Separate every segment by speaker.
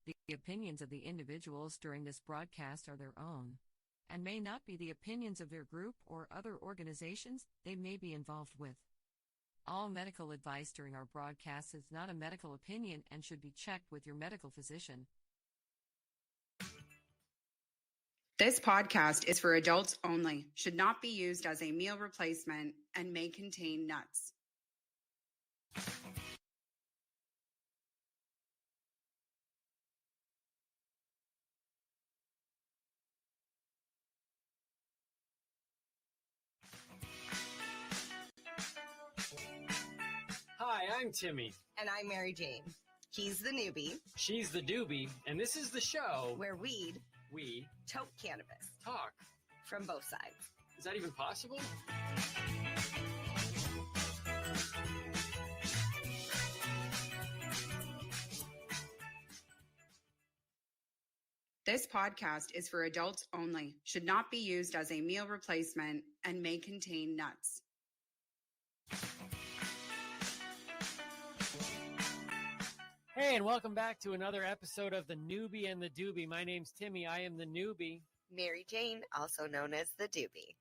Speaker 1: The opinions of the individuals during this broadcast are their own, and may not be the opinions of their group or other organizations they may be involved with. All medical advice during our broadcast is not a medical opinion and should be checked with your medical physician.
Speaker 2: This podcast is for adults only, should not be used as a meal replacement, and may contain nuts.
Speaker 3: Hi, I'm Timmy.
Speaker 4: And I'm Mary Jane. He's the newbie.
Speaker 3: She's the doobie, and this is the show
Speaker 4: where
Speaker 3: we
Speaker 4: tote cannabis.
Speaker 3: Talk.
Speaker 4: From both sides.
Speaker 3: Is that even possible?
Speaker 2: This podcast is for adults only, should not be used as a meal replacement, and may contain nuts.
Speaker 3: Hey, and welcome back to another episode of the Noobie and the Doobie. My name's Timmy. I am the newbie.
Speaker 4: Mary Jane, also known as the doobie.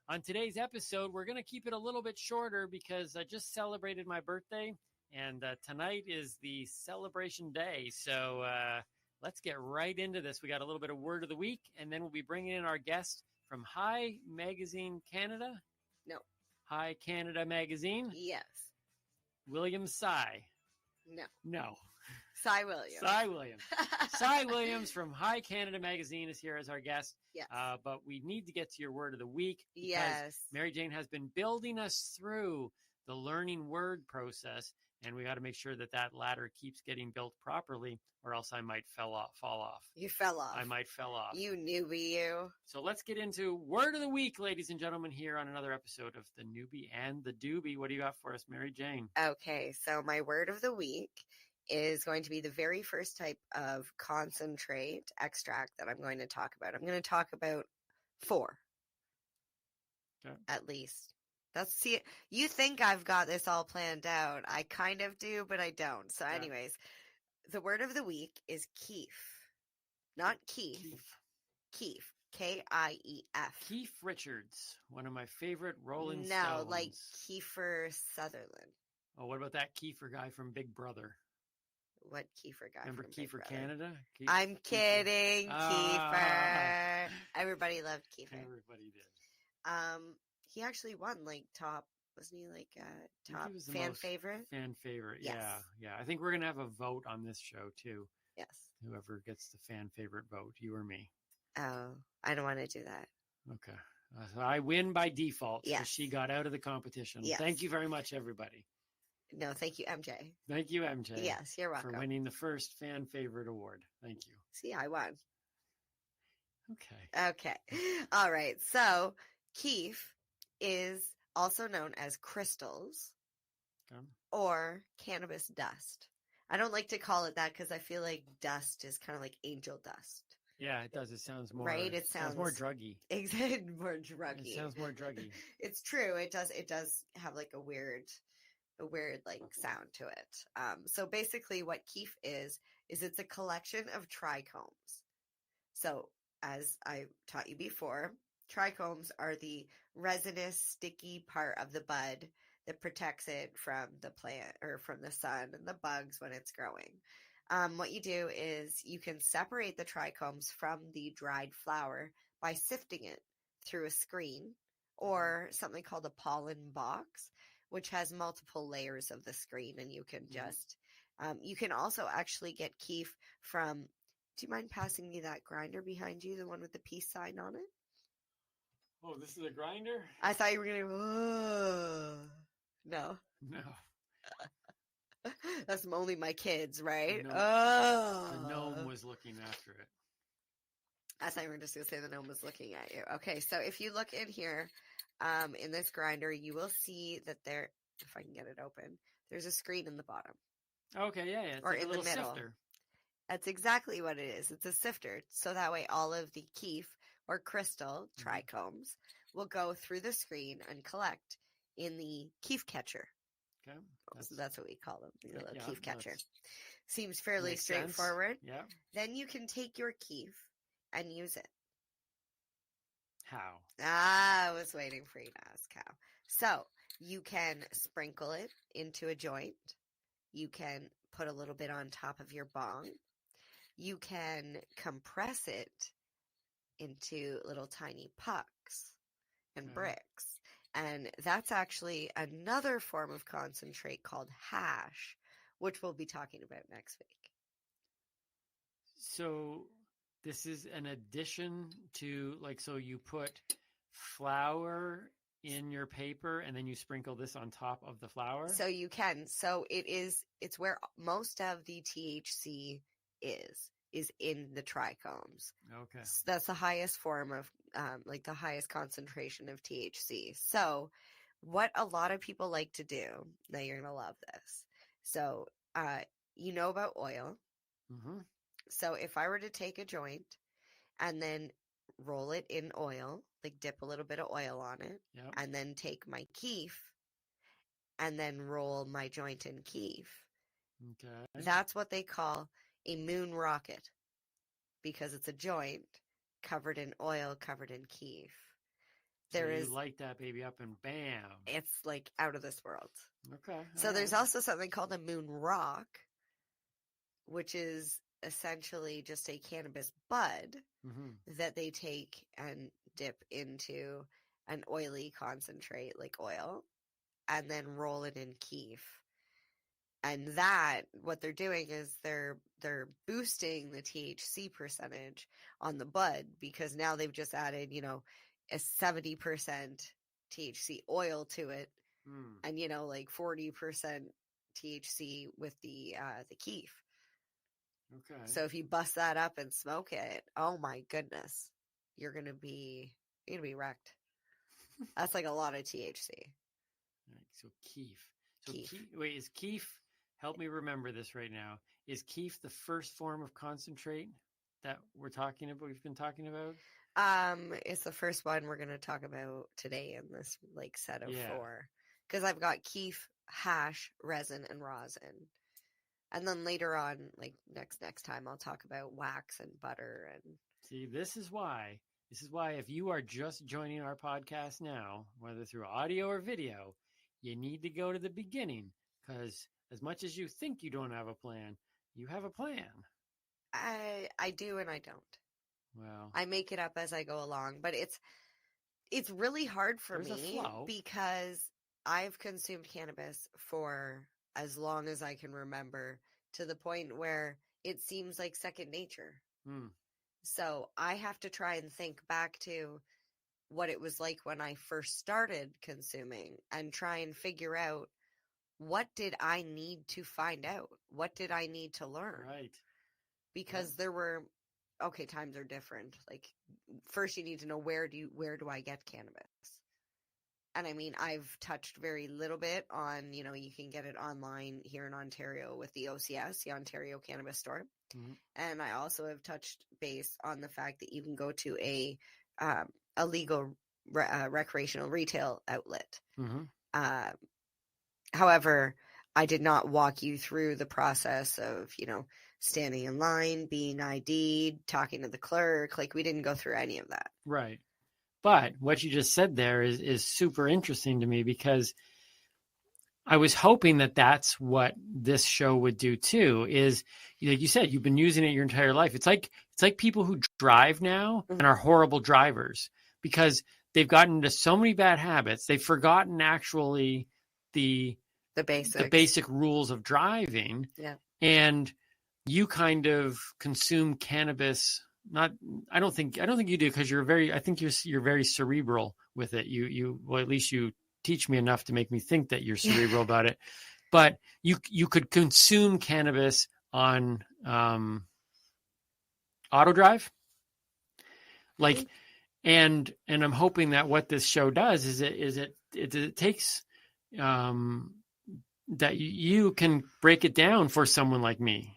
Speaker 3: On today's episode, we're going to keep it a little bit shorter because I just celebrated my birthday, and tonight is the celebration day. So let's get right into this. We got a little bit of word of the week, and then we'll be bringing in our guest from Hi Magazine Canada.
Speaker 4: No.
Speaker 3: Hi Canada Magazine.
Speaker 4: Yes.
Speaker 3: William Sy.
Speaker 4: No. Cy Williams.
Speaker 3: Cy Williams. Cy Williams from Hi Canada Magazine is here as our guest.
Speaker 4: Yes.
Speaker 3: But we need to get to your word of the week. Because
Speaker 4: yes.
Speaker 3: Mary Jane has been building us through the learning word process, and we got to make sure that that ladder keeps getting built properly, or else I might fall off.
Speaker 4: You fell off.
Speaker 3: I might fell off.
Speaker 4: You newbie, you.
Speaker 3: So let's get into word of the week, ladies and gentlemen, here on another episode of the Noobie and the Doobie. What do you got for us, Mary Jane?
Speaker 4: Okay, so my word of the week is going to be the very first type of concentrate extract that I'm going to talk about. I'm going to talk about 4.
Speaker 3: Okay.
Speaker 4: At least. You think I've got this all planned out. I kind of do, but I don't. So anyways, the word of the week is Kief. Not Keith. Kief. K-I-E-F.
Speaker 3: Kief Richards, one of my favorite Rolling Stones.
Speaker 4: No, like Kiefer Sutherland.
Speaker 3: Oh, what about that Kiefer guy from Big Brother?
Speaker 4: What Kiefer guy?
Speaker 3: Remember
Speaker 4: from
Speaker 3: Kiefer
Speaker 4: Big
Speaker 3: Canada?
Speaker 4: I'm kidding, Kiefer. Everybody loved Kiefer.
Speaker 3: Everybody did.
Speaker 4: He actually won top, wasn't he top fan favorite?
Speaker 3: Fan favorite,
Speaker 4: yes.
Speaker 3: Yeah. I think we're gonna have a vote on this show too.
Speaker 4: Yes.
Speaker 3: Whoever gets the fan favorite vote, you or me.
Speaker 4: Oh, I don't want to do that.
Speaker 3: Okay. So I win by default.
Speaker 4: Yes.
Speaker 3: She got out of the competition.
Speaker 4: Yes.
Speaker 3: Thank you very much, everybody.
Speaker 4: No, thank you, MJ.
Speaker 3: Thank you, MJ.
Speaker 4: Yes, you're welcome.
Speaker 3: For winning the first fan favorite award. Thank you.
Speaker 4: See, I won.
Speaker 3: Okay.
Speaker 4: All right. So Kief is also known as crystals or cannabis dust. I don't like to call it that because I feel like dust is kind of like angel dust.
Speaker 3: Yeah, it does. It sounds more
Speaker 4: right.
Speaker 3: It sounds more druggy.
Speaker 4: Exactly, more druggy.
Speaker 3: It sounds more druggy.
Speaker 4: It's true. It does have like a weird like sound to it. So basically, what Kief is it's a collection of trichomes. So as I taught you before, trichomes are the resinous, sticky part of the bud that protects it from the plant or from the sun and the bugs when it's growing. What you do is you can separate the trichomes from the dried flower by sifting it through a screen or something called a pollen box, which has multiple layers of the screen, and you can just you can also actually get Kief from. Do you mind passing me that grinder behind you, the one with the peace sign on it?
Speaker 3: Oh, this is a grinder?
Speaker 4: I thought you were going to No. That's only my kids, right?
Speaker 3: The gnome was looking after it.
Speaker 4: I thought you were just going to say the gnome was looking at you. Okay, so if you look in here, in this grinder, you will see that there, if I can get it open, there's a screen in the bottom.
Speaker 3: Okay, yeah. It's
Speaker 4: or
Speaker 3: like
Speaker 4: in the middle.
Speaker 3: Sifter.
Speaker 4: That's exactly what it is. It's a sifter. So that way all of the Kief or crystal trichomes will go through the screen and collect in the Kief catcher.
Speaker 3: Okay.
Speaker 4: That's what we call them, the little Kief catcher.
Speaker 3: that's-
Speaker 4: Seems fairly
Speaker 3: makes sense.
Speaker 4: straightforward.
Speaker 3: Yeah.
Speaker 4: Then you can take your Kief and use it.
Speaker 3: How?
Speaker 4: I was waiting for you to ask how. So you can sprinkle it into a joint. You can put a little bit on top of your bong. You can compress it into little tiny pucks and bricks. And that's actually another form of concentrate called hash, which we'll be talking about next week.
Speaker 3: So this is an addition to, like, so you put flour in your paper and then you sprinkle this on top of the flour?
Speaker 4: So you can. So it's where most of the THC is in the trichomes.
Speaker 3: Okay.
Speaker 4: So that's the highest form of, like the highest concentration of THC. So what a lot of people like to do, now you're going to love this. So, you know about oil.
Speaker 3: Mm-hmm.
Speaker 4: So if I were to take a joint and then roll it in oil, like dip a little bit of oil on it,
Speaker 3: Yep.
Speaker 4: and then take my Kief and then roll my joint in Kief,
Speaker 3: Okay.
Speaker 4: that's what they call a moon rocket, because it's a joint covered in oil, covered in Kief.
Speaker 3: So you light that baby up and bam.
Speaker 4: It's like out of this world.
Speaker 3: Okay.
Speaker 4: So there's also something called a moon rock, which is essentially just a cannabis bud that they take and dip into an oily concentrate like oil and then roll it in Kief. And that, what they're doing is they're boosting the THC percentage on the bud, because now they've just added, a 70% THC oil to it, and like 40% THC with the Kief.
Speaker 3: Okay.
Speaker 4: So if you bust that up and smoke it, oh my goodness, you're gonna be wrecked. That's like a lot of THC.
Speaker 3: All right, so Kief.
Speaker 4: Kief.
Speaker 3: Wait, is Kief? Help me remember this right now. Is Kief the first form of concentrate that we're talking about? We've been talking about.
Speaker 4: It's the first one we're gonna talk about today in this like set of 4, because I've got Kief, hash, resin, and rosin. And then later on, like next time, I'll talk about wax and butter. And
Speaker 3: see, this is why if you are just joining our podcast now, whether through audio or video, you need to go to the beginning, because as much as you think you don't have a plan, you have a plan.
Speaker 4: I do and I don't.
Speaker 3: Well,
Speaker 4: I make it up as I go along, but it's really hard for me because I've consumed cannabis for as long as I can remember, to the point where it seems like second nature. So I have to try and think back to what it was like when I first started consuming and try and figure out, what did I need to find out? What did I need to learn?
Speaker 3: Right.
Speaker 4: Because there were, times are different. Like, first you need to know where do I get cannabis? And I mean, I've touched very little bit on, you can get it online here in Ontario with the OCS, the Ontario Cannabis Store. And I also have touched base on the fact that you can go to a legal recreational retail outlet. However, I did not walk you through the process of, standing in line, being ID'd, talking to the clerk. Like, we didn't go through any of that.
Speaker 3: Right. But what you just said there is super interesting to me, because I was hoping that that's what this show would do too. Is, like you said, you've been using it your entire life. It's like people who drive now and are horrible drivers because they've gotten into so many bad habits. They've forgotten actually the basic rules of driving.
Speaker 4: Yeah.
Speaker 3: And you kind of consume cannabis. I don't think you do, because you're very cerebral with it. Well, at least you teach me enough to make me think that you're cerebral about it. But you could consume cannabis on auto drive, like, and I'm hoping that what this show does is it takes that you can break it down for someone like me.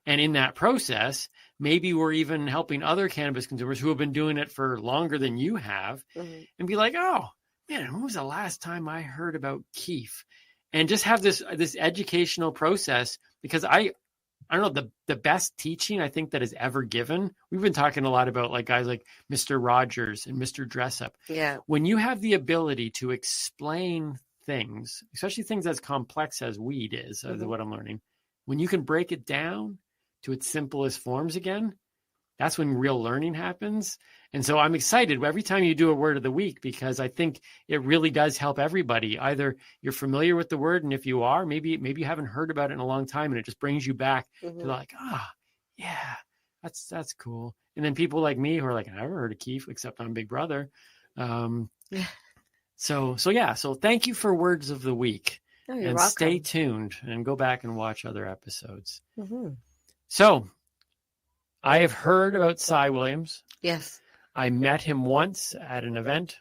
Speaker 3: And in that process, maybe we're even helping other cannabis consumers who have been doing it for longer than you have, and be like, oh man, when was the last time I heard about Kief? and just have this educational process, because I don't know, the best teaching I think that is ever given. We've been talking a lot about like guys like Mr. Rogers and Mr. Dressup.
Speaker 4: Yeah.
Speaker 3: When you have the ability to explain things, especially things as complex as weed is what I'm learning, when you can break it down to its simplest forms again, that's when real learning happens. And so I'm excited every time you do a word of the week, because I think it really does help everybody. Either you're familiar with the word, and if you are, maybe you haven't heard about it in a long time, and it just brings you back to like, yeah, that's cool. And then people like me who are like, I never heard of Kief, except on Big Brother. So thank you for words of the week.
Speaker 4: Oh, you're
Speaker 3: and
Speaker 4: welcome.
Speaker 3: Stay tuned and go back and watch other episodes. So I have heard about Cy Williams.
Speaker 4: Yes.
Speaker 3: I met him once at an event.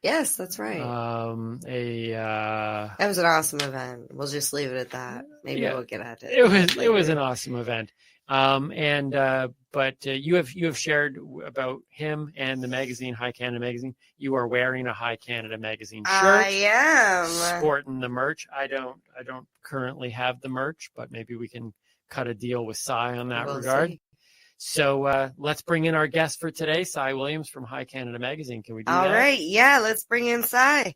Speaker 4: Yes, that's right. That was an awesome event. We'll just leave it at that. Maybe we'll get at it.
Speaker 3: It was an awesome event. But you have shared about him and the magazine, High Canada Magazine. You are wearing a High Canada Magazine shirt.
Speaker 4: I am
Speaker 3: sporting the merch. I don't currently have the merch, but maybe we can cut a deal with Cy on that regard.
Speaker 4: See.
Speaker 3: So let's bring in our guest for today, Cy Williams from High Canada Magazine. Can we do that?
Speaker 4: All right. Yeah, let's bring in Cy.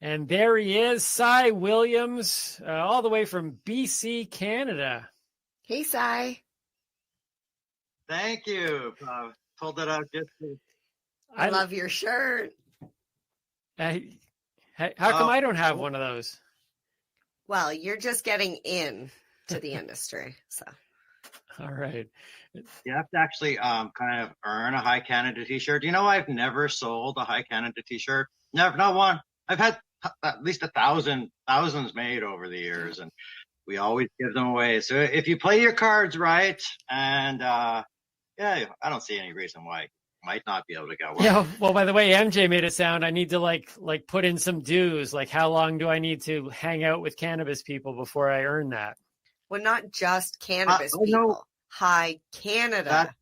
Speaker 3: And there he is, Cy Williams, all the way from BC, Canada.
Speaker 4: Hey, Cy.
Speaker 5: Thank you. Pulled it out just to...
Speaker 4: I love your shirt.
Speaker 3: How come I don't have one of those?
Speaker 4: Well, you're just getting in to the industry. So,
Speaker 3: all right.
Speaker 5: You have to actually kind of earn a High Canada t-shirt. You know, I've never sold a High Canada t-shirt. Never, not one. I've had at least thousands made over the years, and we always give them away. So if you play your cards right, and I don't see any reason why you might not be able to get one.
Speaker 3: Yeah. Well, by the way, MJ made it sound I need to like put in some dues. Like, how long do I need to hang out with cannabis people before I earn that?
Speaker 4: Well, not just cannabis people.
Speaker 5: No.
Speaker 4: High Canada.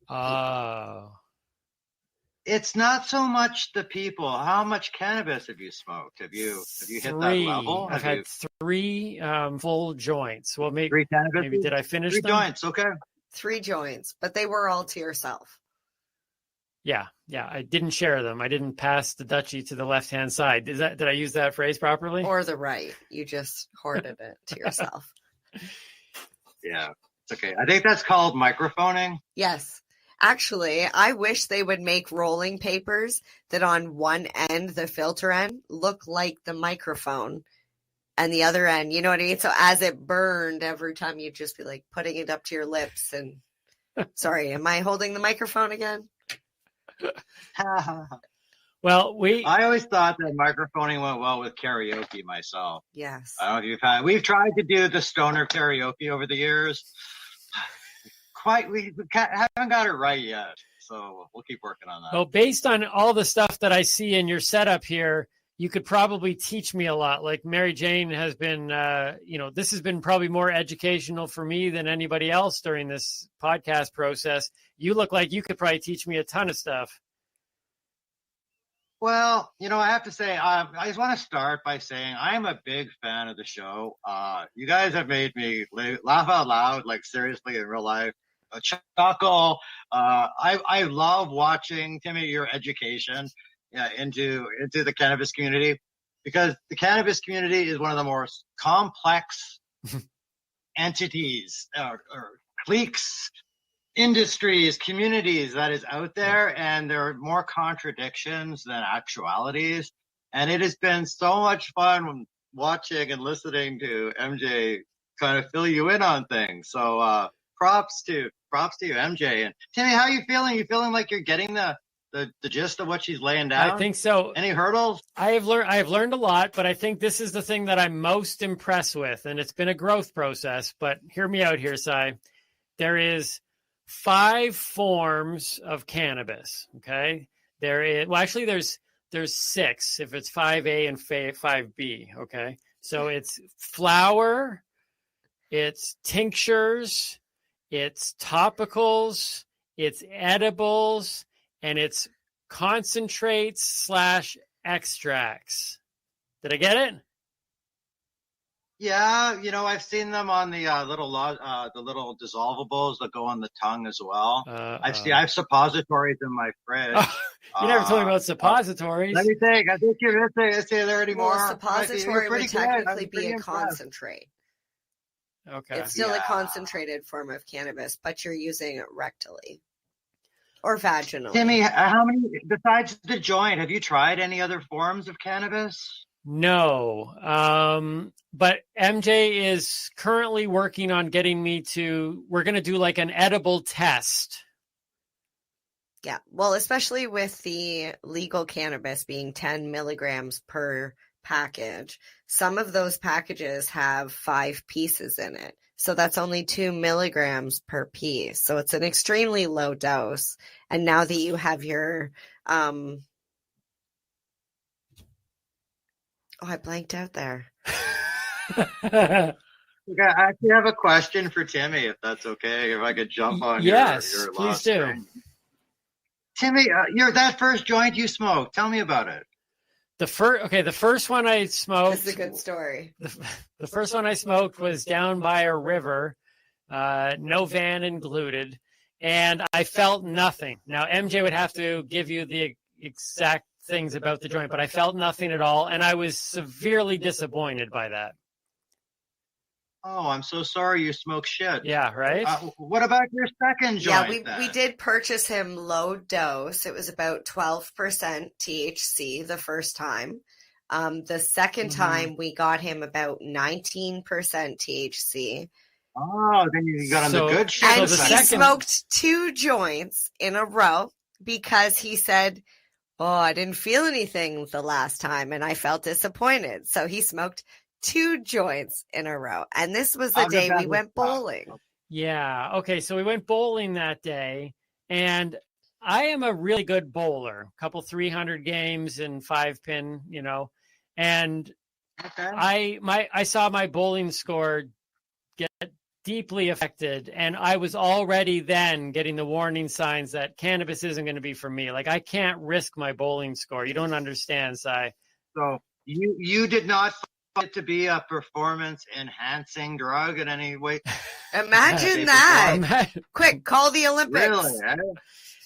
Speaker 5: It's not so much the people. How much cannabis have you smoked? Have you hit that level?
Speaker 3: I've had 3 full joints. Well, maybe
Speaker 5: 3 cannabis.
Speaker 3: Maybe did I finish
Speaker 5: 3
Speaker 3: them?
Speaker 5: joints? Okay.
Speaker 4: 3 joints, but they were all to yourself.
Speaker 3: Yeah. I didn't share them. I didn't pass the Dutchie to the left-hand side. Did I use that phrase properly?
Speaker 4: Or the right. You just hoarded it to yourself.
Speaker 5: Yeah, it's okay. I think that's called microphoning.
Speaker 4: Yes. Actually, I wish they would make rolling papers that on one end, the filter end, look like the microphone, and the other end, you know what I mean? So as it burned, every time you'd just be like putting it up to your lips and sorry, am I holding the microphone again?
Speaker 3: Well,
Speaker 5: I always thought that microphoning went well with karaoke myself.
Speaker 4: Yes.
Speaker 5: I don't know if we've tried to do the stoner karaoke over the years. We haven't got it right yet, so we'll keep working on that.
Speaker 3: Well, based on all the stuff that I see in your setup here, you could probably teach me a lot. Like Mary Jane has been, this has been probably more educational for me than anybody else during this podcast process. You look like you could probably teach me a ton of stuff.
Speaker 5: Well, I have to say, I just want to start by saying I'm a big fan of the show. You guys have made me laugh out loud, like seriously in real life. A chuckle. I love watching, Timmy, your education into the cannabis community, because the cannabis community is one of the most complex entities or cliques, industries, communities that is out there, and there are more contradictions than actualities. And it has been so much fun watching and listening to MJ kind of fill you in on things. So props to you, MJ. And Timmy, how are you feeling? You feeling like you're getting the gist of what she's laying down?
Speaker 3: I think so.
Speaker 5: Any hurdles?
Speaker 3: I have learned a lot, but I think this is the thing that I'm most impressed with, and it's been a growth process. But hear me out here, Cy. There is 5 forms of cannabis. Okay, there's 6 if it's 5A and 5B. Okay, so it's flower, it's tinctures, it's topicals, it's edibles, and it's concentrates / extracts. Did I get it?
Speaker 5: Yeah, I've seen them on the little dissolvables that go on the tongue as well. I have suppositories in my fridge.
Speaker 3: Oh, you never told me about suppositories.
Speaker 5: Let me think. I think you're there anymore.
Speaker 4: Well, a suppository would technically be a
Speaker 5: impressed.
Speaker 4: concentrate.
Speaker 3: Okay.
Speaker 4: It's still a concentrated form of cannabis, but you're using it rectally or vaginally.
Speaker 5: Timmy, how many, besides the joint, have you tried any other forms of cannabis?
Speaker 3: No. But MJ is currently working on getting me we're going to do like an edible test.
Speaker 4: Yeah. Well, especially with the legal cannabis being 10 milligrams per package, some of those packages have 5 pieces in it. So that's only 2 milligrams per piece. So it's an extremely low dose. And now that you have your, oh, I blanked out there.
Speaker 5: Okay, I actually have a question for Timmy, if that's okay. If I could jump on
Speaker 3: yes,
Speaker 5: your
Speaker 3: please do.
Speaker 5: Train. Timmy, that first joint you smoked, tell me about it.
Speaker 3: The first one I smoked.
Speaker 4: That's a good story.
Speaker 3: The first one I smoked was down by a river, no van included, and I felt nothing. Now, MJ would have to give you the exact things about the joint, but I felt nothing at all, and I was severely disappointed by that.
Speaker 5: Oh, I'm so sorry you smoked shit.
Speaker 3: Yeah, right?
Speaker 5: What about your second joint?
Speaker 4: Yeah, we did purchase him low dose. It was about 12% THC the first time. The second time we got him about 19% THC.
Speaker 5: Oh, then you got him the good shit.
Speaker 4: And he smoked 2 joints in a row because he said, oh, I didn't feel anything the last time and I felt disappointed. So he smoked 2 joints in a row. And this was the day we went bowling.
Speaker 3: Yeah. Okay. So we went bowling that day, and I am a really good bowler, a couple 300 games in 5-pin, and I saw my bowling score get deeply affected, and I was already then getting the warning signs that cannabis isn't going to be for me. Like, I can't risk my bowling score. You don't understand, Si.
Speaker 5: So you did not it to be a performance enhancing drug in any way?
Speaker 4: Imagine that. Quick, call the Olympics.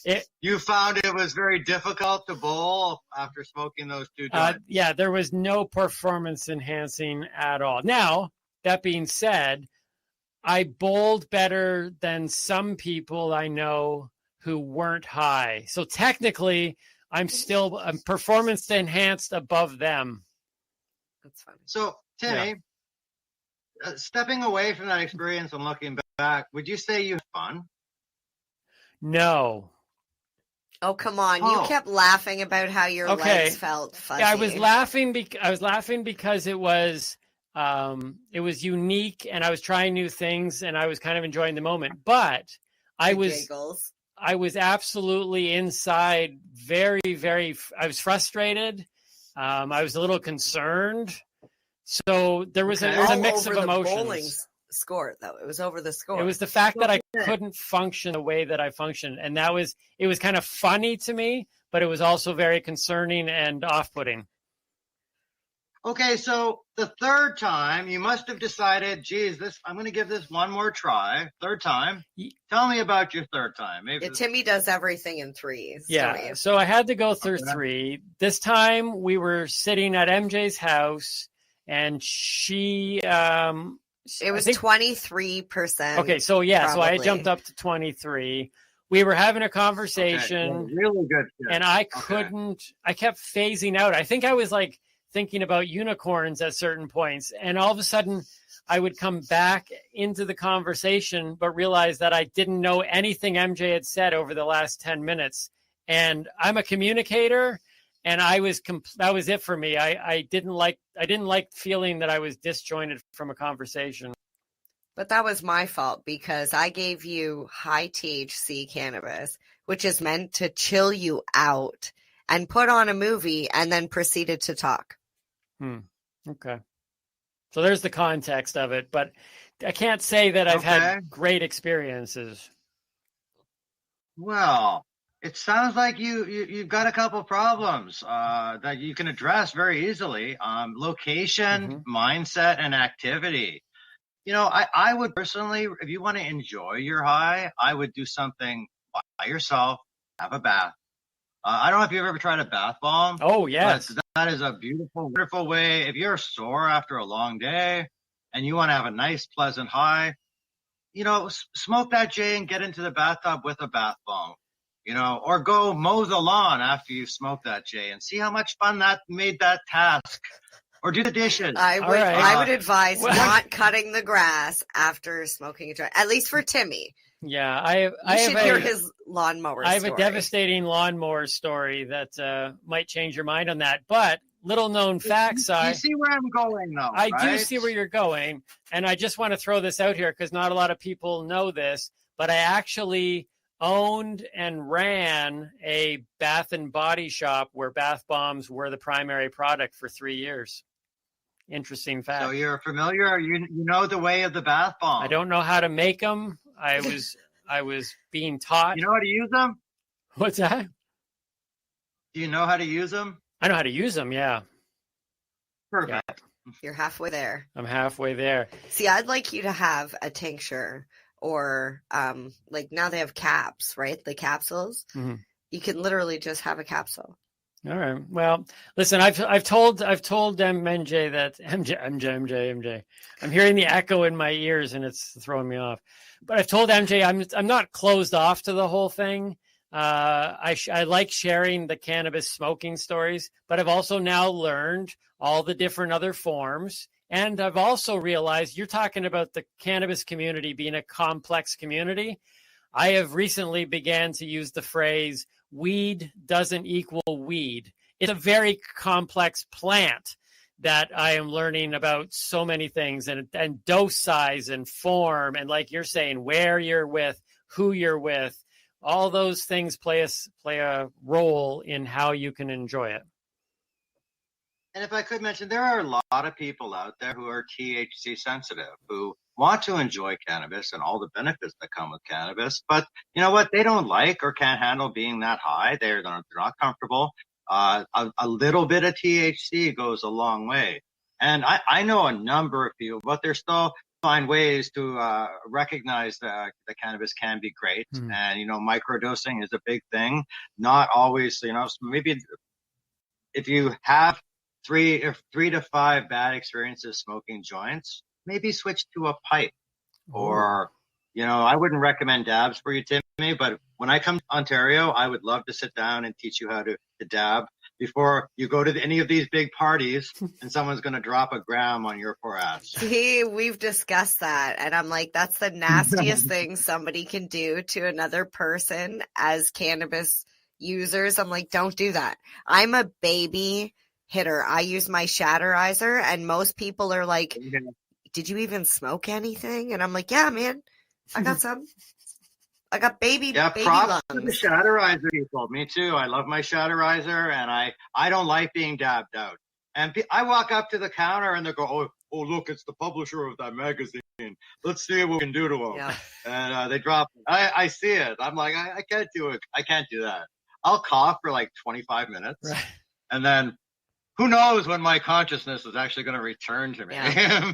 Speaker 5: Really? You found it was very difficult to bowl after smoking those 2 joints?
Speaker 3: Yeah, there was no performance enhancing at all. Now, that being said, I bowled better than some people I know who weren't high. So technically, I'm performance enhanced above them.
Speaker 4: That's funny.
Speaker 5: So, Timmy, stepping away from that experience and looking back, would you say you had fun?
Speaker 3: No.
Speaker 4: Oh, come on. You kept laughing about how your legs felt fuzzy.
Speaker 3: Yeah, I was laughing because it was unique and I was trying new things and I was kind of enjoying the moment. But I was absolutely inside very, very, I was frustrated. I was a little concerned. So it was a mix of emotions.
Speaker 4: Bowling score, though. It was over the score.
Speaker 3: It was the fact that I couldn't function the way that I functioned. And it was kind of funny to me, but it was also very concerning and off-putting.
Speaker 5: Okay, so the third time, you must have decided, geez, I'm going to give this one more try. Third time. Tell me about your third time.
Speaker 4: Timmy does everything in 3s.
Speaker 3: Yeah, so I had to go through 3. This time, we were sitting at MJ's house, and she...
Speaker 4: it was 23%.
Speaker 3: Okay, so yeah, so I jumped up to 23. We were having a conversation.
Speaker 5: Okay, really good shit.
Speaker 3: And I kept phasing out. I think I was like thinking about unicorns at certain points. And all of a sudden I would come back into the conversation, but realize that I didn't know anything MJ had said over the last 10 minutes. And I'm a communicator, and that was it for me. I didn't like feeling that I was disjointed from a conversation.
Speaker 4: But that was my fault because I gave you high THC cannabis, which is meant to chill you out, and put on a movie and then proceeded to talk.
Speaker 3: Okay. So there's the context of it, but I can't say that I've had great experiences.
Speaker 5: Well, It sounds like you've got a couple problems that you can address very easily. Location, mindset, and activity. I would personally, if you want to enjoy your high, I would do something by yourself, have a bath. I don't know if you've ever tried a bath bomb.
Speaker 3: Oh, yes.
Speaker 5: But that is a beautiful, wonderful way. If you're sore after a long day and you want to have a nice, pleasant high, smoke that J and get into the bathtub with a bath bomb. Or go mow the lawn after you smoke that J and see how much fun that made that task. Or do the dishes.
Speaker 4: I would advise not cutting the grass after smoking a joint, at least for Timmy.
Speaker 3: Yeah, I
Speaker 4: should hear his lawnmower story.
Speaker 3: I have a devastating lawnmower story that might change your mind on that. But little known facts.
Speaker 5: You see where I'm going, though.
Speaker 3: I do see where you're going, and I just want to throw this out here because not a lot of people know this. But I actually owned and ran a bath and body shop where bath bombs were the primary product for 3 years. Interesting fact.
Speaker 5: So you're familiar. You know the way of the bath bomb.
Speaker 3: I don't know how to make them. I was being taught.
Speaker 5: You know how to use them?
Speaker 3: What's that?
Speaker 5: Do you know how to use them?
Speaker 3: I know how to use them. Yeah.
Speaker 5: Perfect.
Speaker 4: Yeah. You're halfway there.
Speaker 3: I'm halfway there.
Speaker 4: See, I'd like you to have a tincture or like now they have caps, right? The capsules. Mm-hmm. You can literally just have a capsule.
Speaker 3: All right. Well, listen, I've told MJ that MJ. I'm hearing the echo in my ears and it's throwing me off. But I've told MJ I'm not closed off to the whole thing. I like sharing the cannabis smoking stories, but I've also now learned all the different other forms. And I've also realized you're talking about the cannabis community being a complex community. I have recently began to use the phrase weed doesn't equal weed. It's a very complex plant that I am learning about so many things and dose size and form. And like you're saying, where you're with, who you're with, all those things play a role in how you can enjoy it.
Speaker 5: And if I could mention, there are a lot of people out there who are THC sensitive, who want to enjoy cannabis and all the benefits that come with cannabis. But you know what? They don't like or can't handle being that high. They're not comfortable. A little bit of THC goes a long way. And I know a number of people, but they're still find ways to recognize that the cannabis can be great. Mm. And, microdosing is a big thing. Not always, maybe if you have 3 to 5 bad experiences smoking joints, maybe switch to a pipe. Or, I wouldn't recommend dabs for you, Timmy, but when I come to Ontario, I would love to sit down and teach you how to dab before you go to any of these big parties and someone's going to drop a gram on your poor ass.
Speaker 4: See, we've discussed that. And I'm like, that's the nastiest thing somebody can do to another person as cannabis users. I'm like, don't do that. I'm a baby hitter. I use my Shatterizer, and most people are like, did you even smoke anything? And I'm like, yeah, man, I got some. I got baby
Speaker 5: props
Speaker 4: lungs.
Speaker 5: To the Shatterizer people. Me too. I love my Shatterizer, and I don't like being dabbed out. And I walk up to the counter, and they go, oh, look, it's the publisher of that magazine. Let's see what we can do to them. Yeah. And they drop it. I see it. I'm like, I can't do it. I can't do that. I'll cough for like 25 minutes, right. And then who knows when my consciousness is actually going to return to me. Yeah.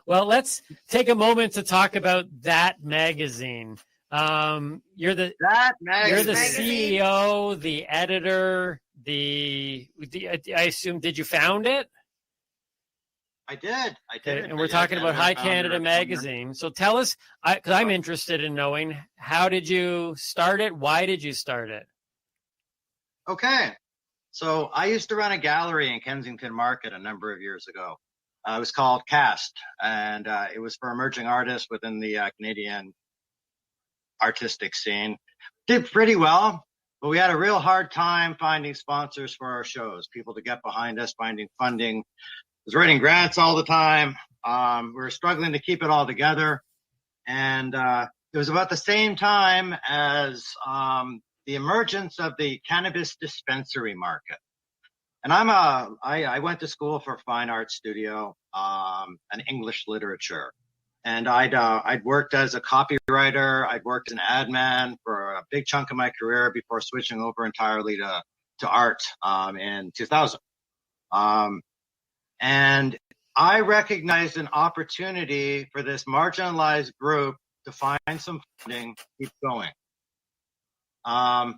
Speaker 3: Well, let's take a moment to talk about that magazine. You're the CEO, the editor, I assume, did you found it?
Speaker 5: I did.
Speaker 3: And we're talking about High Canada Magazine. So tell us, because I'm interested in knowing, how did you start it? Why did you start it?
Speaker 5: Okay. So I used to run a gallery in Kensington Market a number of years ago. It was called Cast, and it was for emerging artists within the Canadian artistic scene. Did pretty well, but we had a real hard time finding sponsors for our shows, people to get behind us, finding funding. I was writing grants all the time. We were struggling to keep it all together. And it was about the same time as the emergence of the cannabis dispensary market. And I went to school for fine art studio and English literature. And I'd worked as a copywriter. I'd worked as an ad man for a big chunk of my career before switching over entirely to art in 2000. And I recognized an opportunity for this marginalized group to find some funding, keep going. And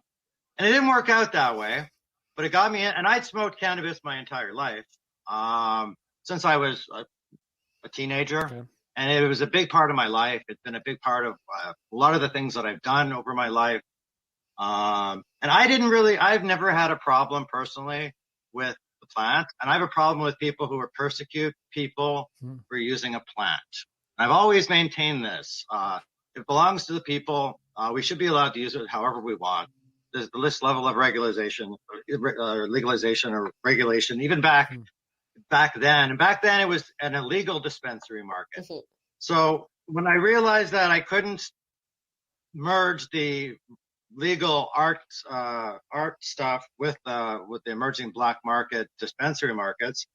Speaker 5: it didn't work out that way, but it got me in. And I'd smoked cannabis my entire life since I was a teenager. Okay. And it was a big part of my life. It's been a big part of a lot of the things that I've done over my life. And I've never had a problem personally with the plant. And I have a problem with people who persecute people for using a plant. And I've always maintained this. It belongs to the people. We should be allowed to use it however we want. There's this level of legalization or regulation, even back then. And back then it was an illegal dispensary market. So when I realized that I couldn't merge the legal art stuff with the emerging black market dispensary markets,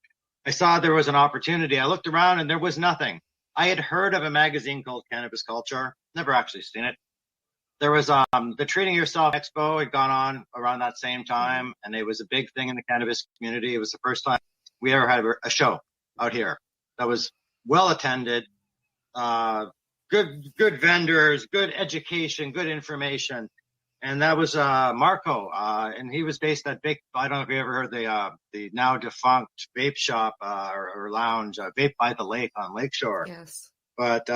Speaker 5: I saw there was an opportunity. I looked around and there was nothing. I had heard of a magazine called Cannabis Culture, never actually seen it. There was the Treating Yourself Expo had gone on around that same time, and it was a big thing in the cannabis community. It was the first time we ever had a show out here that was well attended, good vendors, good education, good information. And that was Marco, and he was based at I don't know if you ever heard the now defunct vape shop or lounge, Vape by the Lake on Lakeshore.
Speaker 4: Yes.
Speaker 5: But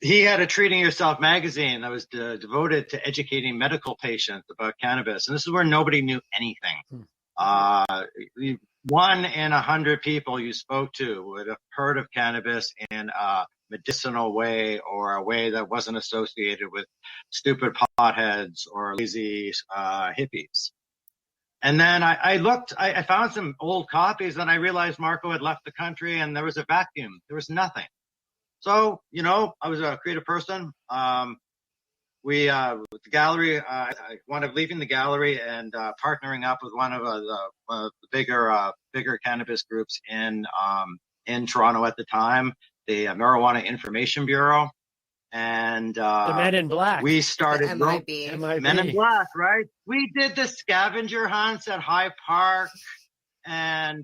Speaker 5: he had a Treating Yourself magazine that was devoted to educating medical patients about cannabis. And this is where nobody knew anything. 1 in 100 people you spoke to would have heard of cannabis in a medicinal way or a way that wasn't associated with stupid potheads or lazy hippies. And then I found some old copies and I realized Marco had left the country and there was a vacuum. There was nothing. So, I was a creative person. With the gallery, I wound up leaving the gallery and partnering up with one of the bigger cannabis groups in Toronto at the time, the Marijuana Information Bureau. And
Speaker 3: the Men in Black.
Speaker 5: We started
Speaker 4: MIB.
Speaker 5: Men in Black, right? We did the scavenger hunts at High Park and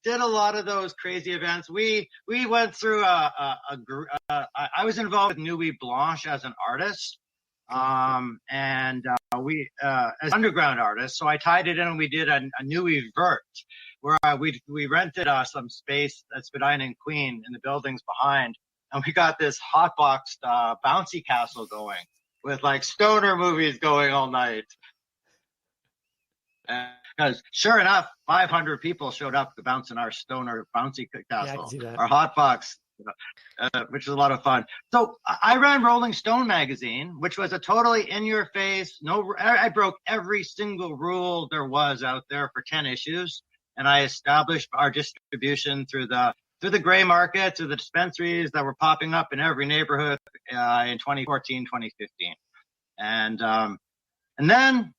Speaker 5: did a lot of those crazy events. We went through I was involved with Noobie Blanche as an artist. We as underground artists, so I tied it in and we did a Nuit Vert where we rented some space at Spadina and Queen in the buildings behind, and we got this hotboxed bouncy castle going with like stoner movies going all night. Because sure enough, 500 people showed up to bounce in our stoner bouncy castle, our hotbox. Which was a lot of fun. So I ran Rolling Stone magazine, which was a totally in-your-face. I broke every single rule there was out there for 10 issues, and I established our distribution through the gray market, through the dispensaries that were popping up in every neighborhood in 2014, 2015, and then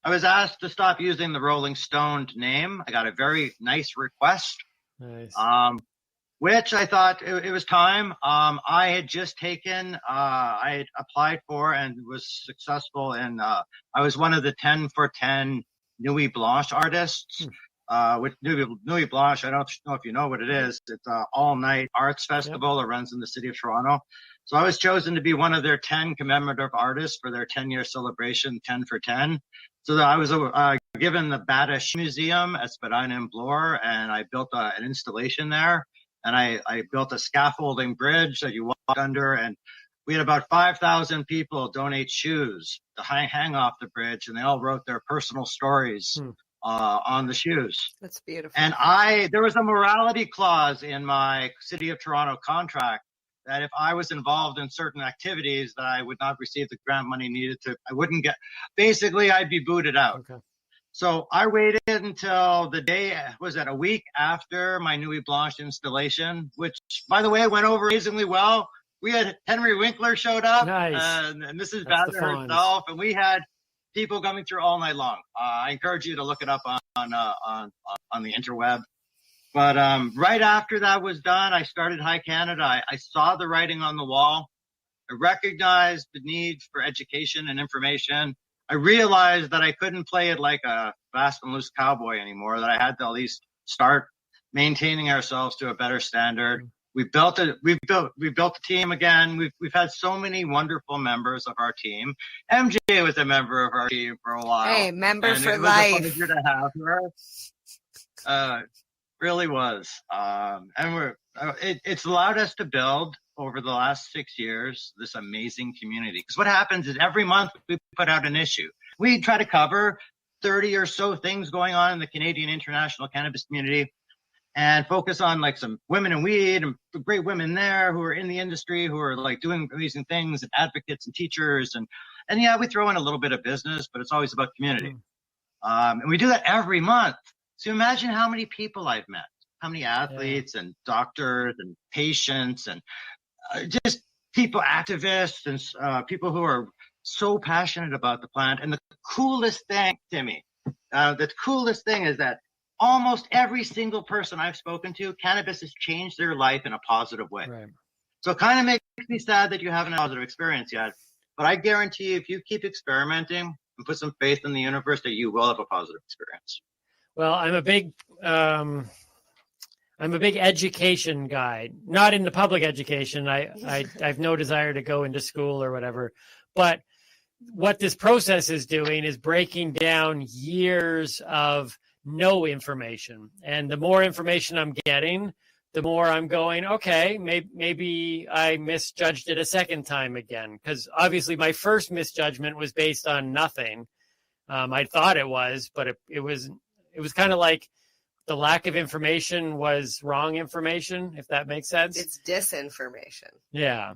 Speaker 5: I was asked to stop using the Rolling Stone name. I got a very nice request.
Speaker 3: Nice.
Speaker 5: Which I thought it was time. I had just I had applied for and was successful in, I was one of the 10 for 10 Nuit Blanche artists. With Nuit Blanche, I don't know if you know what it is. It's an all-night arts festival that runs in the city of Toronto. So I was chosen to be one of their 10 commemorative artists for their 10-year celebration, 10 for 10. So I was given the Badish Museum at Spadina and Bloor, and I built an installation there. And I built a scaffolding bridge that you walk under, and we had about 5,000 people donate shoes to hang off the bridge, and they all wrote their personal stories on the shoes.
Speaker 4: That's beautiful.
Speaker 5: And there was a morality clause in my City of Toronto contract that if I was involved in certain activities that I would not receive the grant money needed I wouldn't get, basically I'd be booted out. Okay. So I waited until the day, a week after my Nuit Blanche installation, which, by the way, went over amazingly well. We had Henry Winkler showed up, and Mrs. Badger herself, and we had people coming through all night long. I encourage you to look it up on the interweb. But right after that was done, I started High Canada. I saw the writing on the wall. I recognized the need for education and information. I realized that I couldn't play it like a fast and loose cowboy anymore, that I had to at least start maintaining ourselves to a better standard. We built a team again. We've had so many wonderful members of our team. MJ was a member of our team for a while.
Speaker 4: Hey, member for
Speaker 5: it was
Speaker 4: life.
Speaker 5: a pleasure to have her. Really was. And it's allowed us to build over the last 6 years this amazing community. Because what happens is every month we put out an issue. We try to cover 30 or so things going on in the Canadian international cannabis community and focus on like some women in weed and great women there who are in the industry, who are like doing amazing things, and advocates and teachers. And yeah, we throw in a little bit of business, but it's always about community. And we do that every month. So imagine how many people I've met, how many athletes and doctors and patients and just people, activists and people who are so passionate about the plant. And the coolest thing, Timmy, the coolest thing is that almost every single person I've spoken to, cannabis has changed their life in a positive way.
Speaker 3: Right.
Speaker 5: So it kind of makes me sad that you haven't had a positive experience yet. But I guarantee you, if you keep experimenting and put some faith in the universe, that you will have a positive experience.
Speaker 3: Well, I'm a big education guy, not in the public education. I've no desire to go into school or whatever. But what this process is doing is breaking down years of no information. And the more information I'm getting, the more I'm going, okay, maybe I misjudged it a second time again. Because obviously my first misjudgment was based on nothing. I thought it was, but it was kind of like the lack of information was wrong information, if that makes sense.
Speaker 4: It's disinformation.
Speaker 3: Yeah.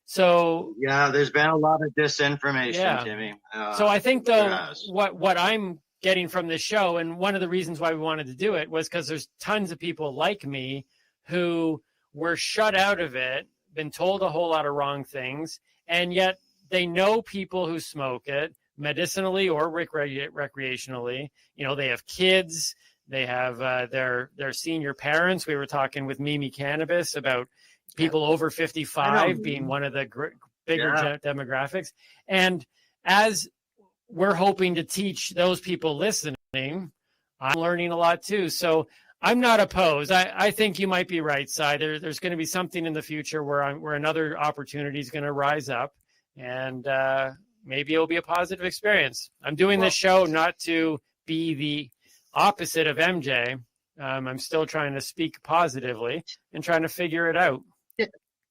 Speaker 3: So
Speaker 5: yeah, there's been a lot of disinformation, Timmy.
Speaker 3: So I think though what I'm getting from this show, and one of the reasons why we wanted to do it, was because there's tons of people like me who were shut out of it, been told a whole lot of wrong things, and yet they know people who smoke it medicinally or recreationally. You know, they have kids, they have their senior parents. We were talking with Mimi Cannabis about people over 55 being one of the bigger demographics. And as we're hoping to teach those people listening, I'm learning a lot too. So I'm not opposed. I think you might be right, Si. There's going to be something in the future where another opportunity is going to rise up, and maybe it'll be a positive experience. I'm doing this show not to be the opposite of MJ. I'm still trying to speak positively and trying to figure it out.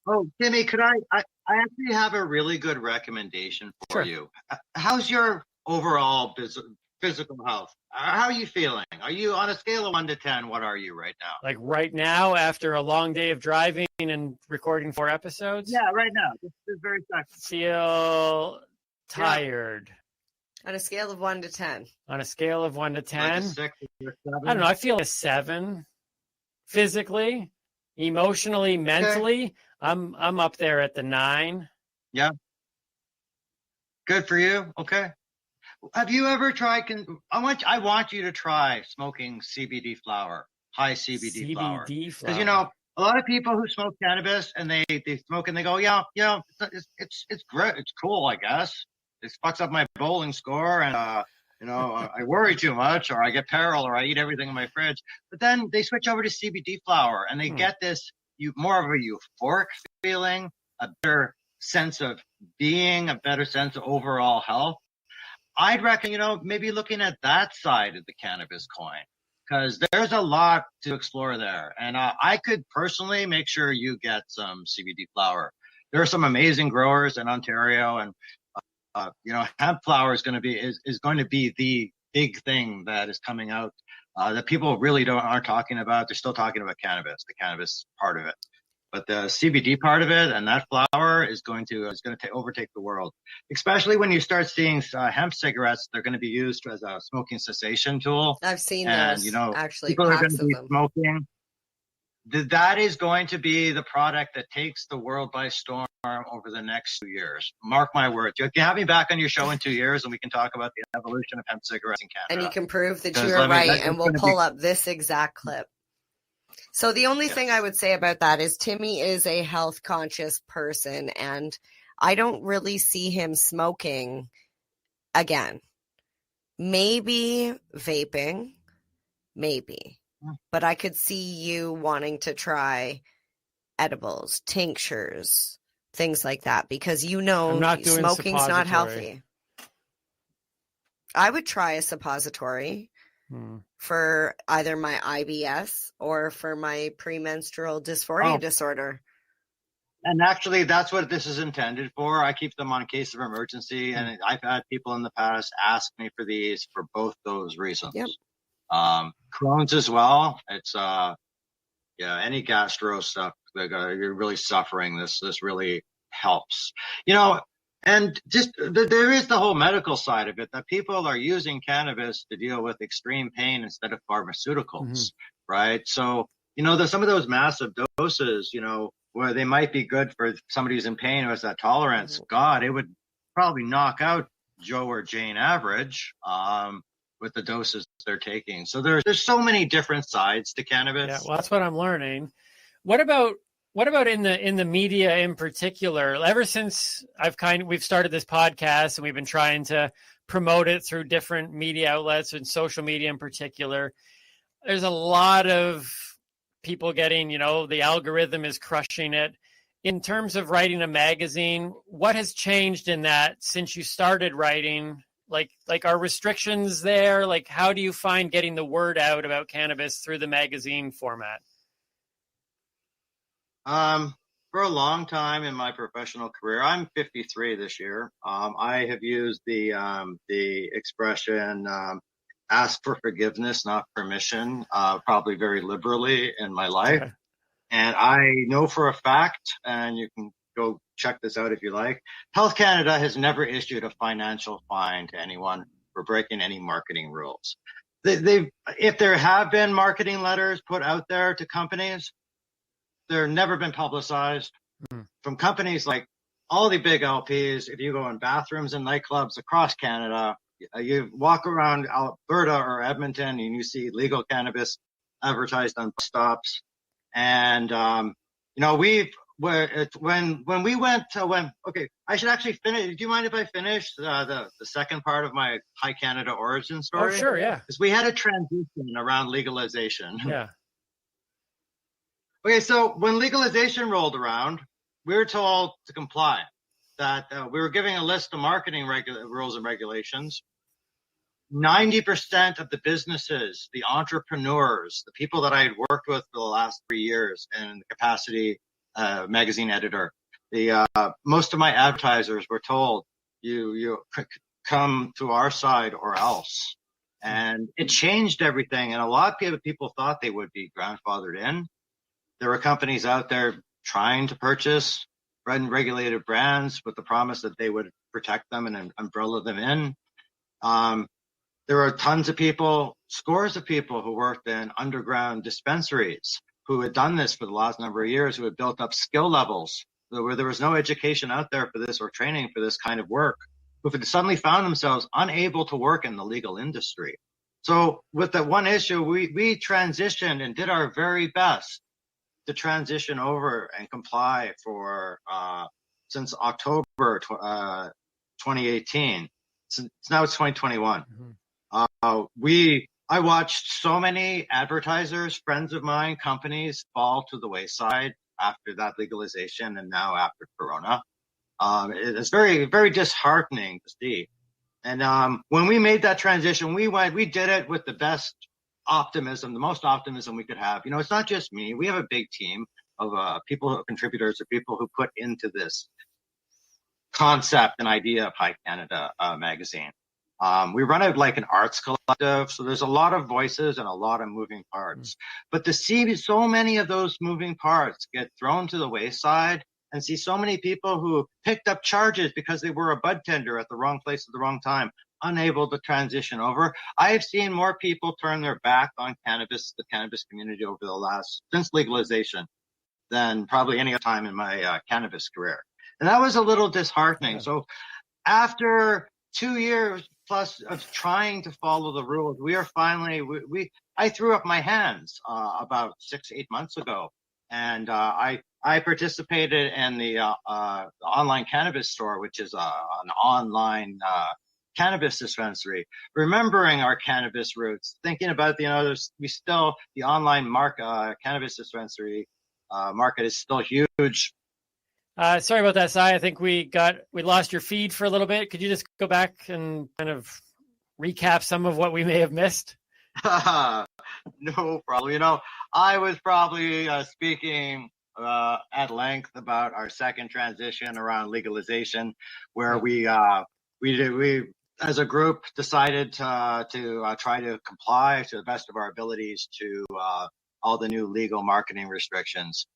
Speaker 5: Oh, Timmy, could I actually have a really good recommendation for you. How's your overall physical health? How are you feeling? Are you on a scale of 1 to 10? What are you right now?
Speaker 3: Like right now, after a long day of driving and recording 4 episodes?
Speaker 5: Yeah, right now. This very second.
Speaker 3: Feel tired.
Speaker 4: On a scale of 1 to 10.
Speaker 3: On a scale of 1 to 10?
Speaker 5: Like a 6 or 7?
Speaker 3: I don't know. I feel a 7. Physically, emotionally, mentally, I'm up there at the 9.
Speaker 5: Yeah. Good for you. Okay. Have you ever tried? I want you to try smoking CBD flower, high CBD flower. Because a lot of people who smoke cannabis and they smoke and they go, it's great, it's cool, I guess. It fucks up my bowling score, and I worry too much, or I get peril, or I eat everything in my fridge. But then they switch over to CBD flower, and they get this more of a euphoric feeling, a better sense of being, a better sense of overall health. I'd reckon, maybe looking at that side of the cannabis coin, because there's a lot to explore there. And I could personally make sure you get some CBD flower. There are some amazing growers in Ontario, and hemp flower is going to be the big thing that is coming out that people really aren't talking about. They're still talking about cannabis, the cannabis part of it. But the CBD part of it and that flower is going to overtake the world, especially when you start seeing hemp cigarettes. They're going to be used as a smoking cessation tool.
Speaker 4: I've seen those. Actually,
Speaker 5: people are going to be smoking. That is going to be the product that takes the world by storm over the next 2 years. Mark my words. You can have me back on your show in 2 years, and we can talk about the evolution of hemp cigarettes in Canada.
Speaker 4: And you can prove that you are right, and we'll pull up this exact clip. So the only thing I would say about that is Timmy is a health conscious person, and I don't really see him smoking again. Maybe vaping, maybe. But I could see you wanting to try edibles, tinctures, things like that, because you know
Speaker 3: I'm not doing
Speaker 4: smoking's not
Speaker 3: suppository.
Speaker 4: healthy. I would try a suppository for either my IBS or for my premenstrual dysphoria disorder.
Speaker 5: And actually, that's what this is intended for. I keep them on case of emergency, and I've had people in the past ask me for these for both those reasons.
Speaker 4: Yep.
Speaker 5: Crohn's as well. It's any gastro stuff. You're really suffering. This really helps. And just there is the whole medical side of it, that people are using cannabis to deal with extreme pain instead of pharmaceuticals, right? So, there's some of those massive doses, where they might be good for somebody who's in pain who has that tolerance. God, it would probably knock out Joe or Jane average with the doses they're taking. So there's so many different sides to cannabis.
Speaker 3: Yeah, well, that's what I'm learning. What about in the media in particular? Ever since we've started this podcast and we've been trying to promote it through different media outlets and social media in particular, there's a lot of people getting, the algorithm is crushing it. In terms of writing a magazine, what has changed in that since you started writing? Like are restrictions there? Like, how do you find getting the word out about cannabis through the magazine format?
Speaker 5: For a long time in my professional career, I'm 53 this year. I have used the expression ask for forgiveness, not permission, probably very liberally in my life. Okay. And I know for a fact, and you can go check this out if you like, Health Canada has never issued a financial fine to anyone for breaking any marketing rules. If there have been marketing letters put out there to companies, they're never been publicized from companies like all the big LPs. If you go in bathrooms and nightclubs across Canada, you walk around Alberta or Edmonton and you see legal cannabis advertised on bus stops. And, when we went to I should actually finish. Do you mind if I finish the second part of my High Canada origin story?
Speaker 3: Oh, sure. Yeah.
Speaker 5: Because we had a transition around legalization.
Speaker 3: Yeah.
Speaker 5: Okay, so when legalization rolled around, we were told to comply, that we were giving a list of marketing rules and regulations. 90% of the businesses, the entrepreneurs, the people that I had worked with for the last 3 years in the capacity magazine editor, most of my advertisers were told, you come to our side or else. And it changed everything. And a lot of people thought they would be grandfathered in. There were companies out there trying to purchase regulated brands with the promise that they would protect them and umbrella them in. There were tons of people, scores of people who worked in underground dispensaries who had done this for the last number of years, who had built up skill levels where there was no education out there for this or training for this kind of work, who had suddenly found themselves unable to work in the legal industry. So with that one issue, we transitioned and did our very best to transition over and comply for since October 2018. Now it's 2021. I watched so many advertisers, friends of mine, companies fall to the wayside after that legalization and now after Corona. It's very, very disheartening to see. And when we made that transition, we did it with the best optimism, the most optimism we could have. It's not just me. We have a big team of people, contributors, or people who put into this concept and idea of High Canada magazine. We run it like an arts collective, so there's a lot of voices and a lot of moving parts. But to see so many of those moving parts get thrown to the wayside and see so many people who picked up charges because they were a bud tender at the wrong place at the wrong time, unable to transition over. I have seen more people turn their back on cannabis, the cannabis community since legalization, than probably any other time in my cannabis career. And that was a little disheartening. Yeah. So after 2 years, plus of trying to follow the rules, we are finally, I threw up my hands about 6-8 months ago. And I participated in the online cannabis store, which is an online cannabis dispensary, remembering our cannabis roots, thinking about, the online cannabis dispensary market is still huge.
Speaker 3: Sorry about that, Sai. I think we lost your feed for a little bit. Could you just go back and kind of recap some of what we may have missed?
Speaker 5: No problem. I was probably speaking at length about our second transition around legalization, where we as a group decided to try to comply to the best of our abilities to all the new legal marketing restrictions.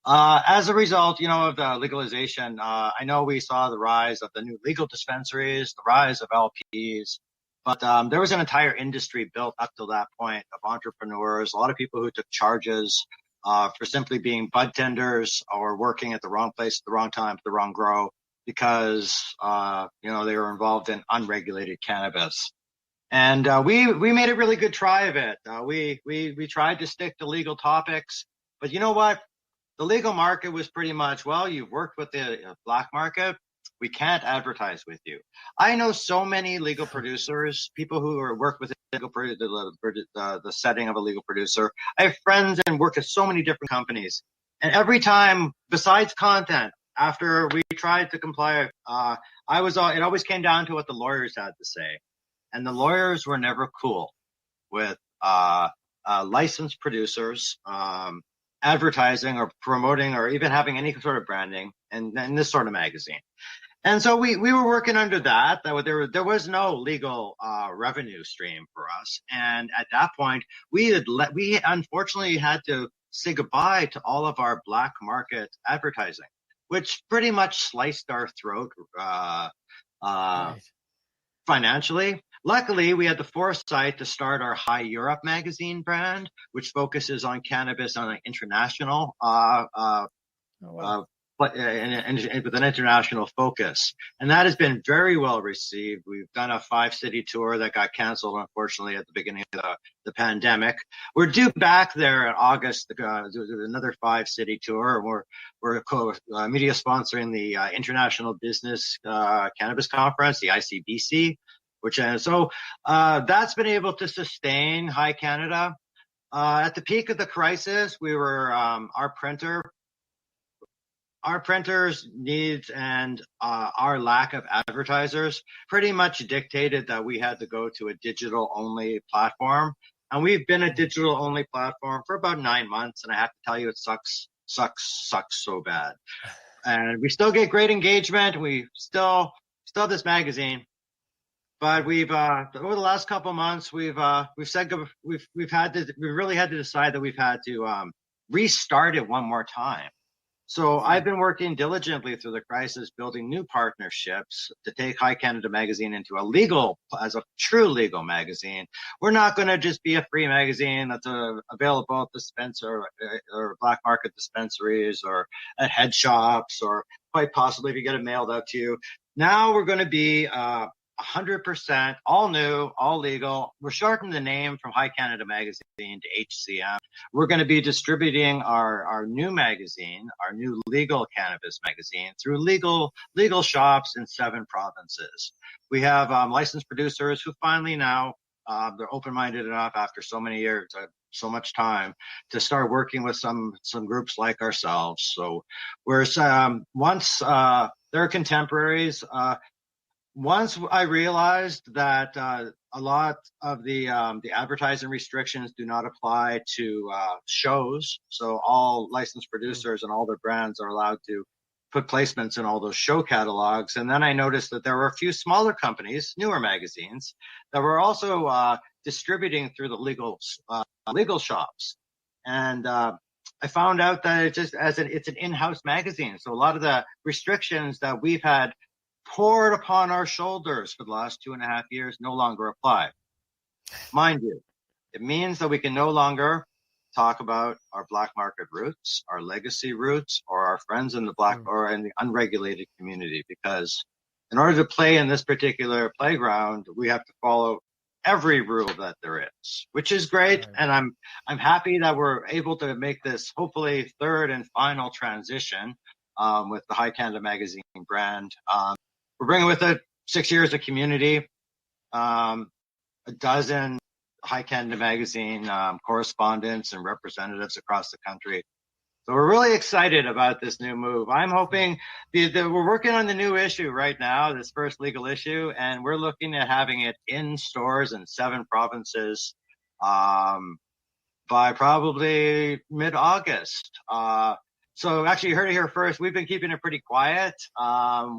Speaker 5: As a result, of the legalization, I know we saw the rise of the new legal dispensaries, the rise of LPs, but there was an entire industry built up to that point of entrepreneurs, a lot of people who took charges for simply being bud tenders or working at the wrong place at the wrong time, at the wrong grow, because they were involved in unregulated cannabis. And we made a really good try of it. We tried to stick to legal topics, but you know what? The legal market was pretty much, well, you've worked with the black market. We can't advertise with you. I know so many legal producers, people who work with the setting of a legal producer. I have friends and work at so many different companies. And every time, besides content, after we tried to comply, it always came down to what the lawyers had to say. And the lawyers were never cool with licensed producers advertising or promoting or even having any sort of branding in this sort of magazine. And so we were working under that there was no legal revenue stream for us. And at that point, we unfortunately had to say goodbye to all of our black market advertising, which pretty much sliced our throat right. Financially. Luckily, we had the foresight to start our High Europe magazine brand, which focuses on cannabis on an international, with an international focus. And that has been very well received. We've done a 5-city tour that got canceled, unfortunately, at the beginning of the pandemic. We're due back there in August to do another 5-city tour. We're media sponsoring the International Business Cannabis Conference, the ICBC. That's been able to sustain High Canada. At the peak of the crisis, we were our printers' needs and our lack of advertisers pretty much dictated that we had to go to a digital-only platform. And we've been a digital-only platform for about 9 months, and I have to tell you, it sucks so bad. And we still get great engagement. We still have this magazine. But we've over the last couple of months, we've really had to decide that we've had to restart it one more time. So I've been working diligently through the crisis, building new partnerships to take High Canada magazine into as a true legal magazine. We're not going to just be a free magazine that's available at dispenser or black market dispensaries or at head shops or quite possibly if you get it mailed out to you. Now we're going to be 100% all new, all legal. We're shortening the name from High Canada Magazine to HCM. We're going to be distributing our new magazine, our new legal cannabis magazine, through legal shops in 7 provinces. We have licensed producers who finally now they're open-minded enough after so many years, so much time, to start working with some groups like ourselves. So we're once they're contemporaries. Once I realized that a lot of the advertising restrictions do not apply to shows, so all licensed producers and all their brands are allowed to put placements in all those show catalogs. And then I noticed that there were a few smaller companies, newer magazines, that were also distributing through the legal shops. And I found out that it's an in-house magazine, so a lot of the restrictions that we've had poured upon our shoulders for the last 2.5 years no longer apply. Mind you, it means that we can no longer talk about our black market roots, our legacy roots, or our friends in the black or in the unregulated community, because in order to play in this particular playground, we have to follow every rule that there is, which is great.
Speaker 3: Right.
Speaker 5: And I'm happy that we're able to make this hopefully third and final transition with the High Canada Magazine brand. We're bringing with it 6 years of community, a dozen High Canada Magazine correspondents and representatives across the country. So we're really excited about this new move. I'm hoping we're working on the new issue right now, this first legal issue, and we're looking at having it in stores in 7 provinces by probably mid-August. So actually, you heard it here first. We've been keeping it pretty quiet.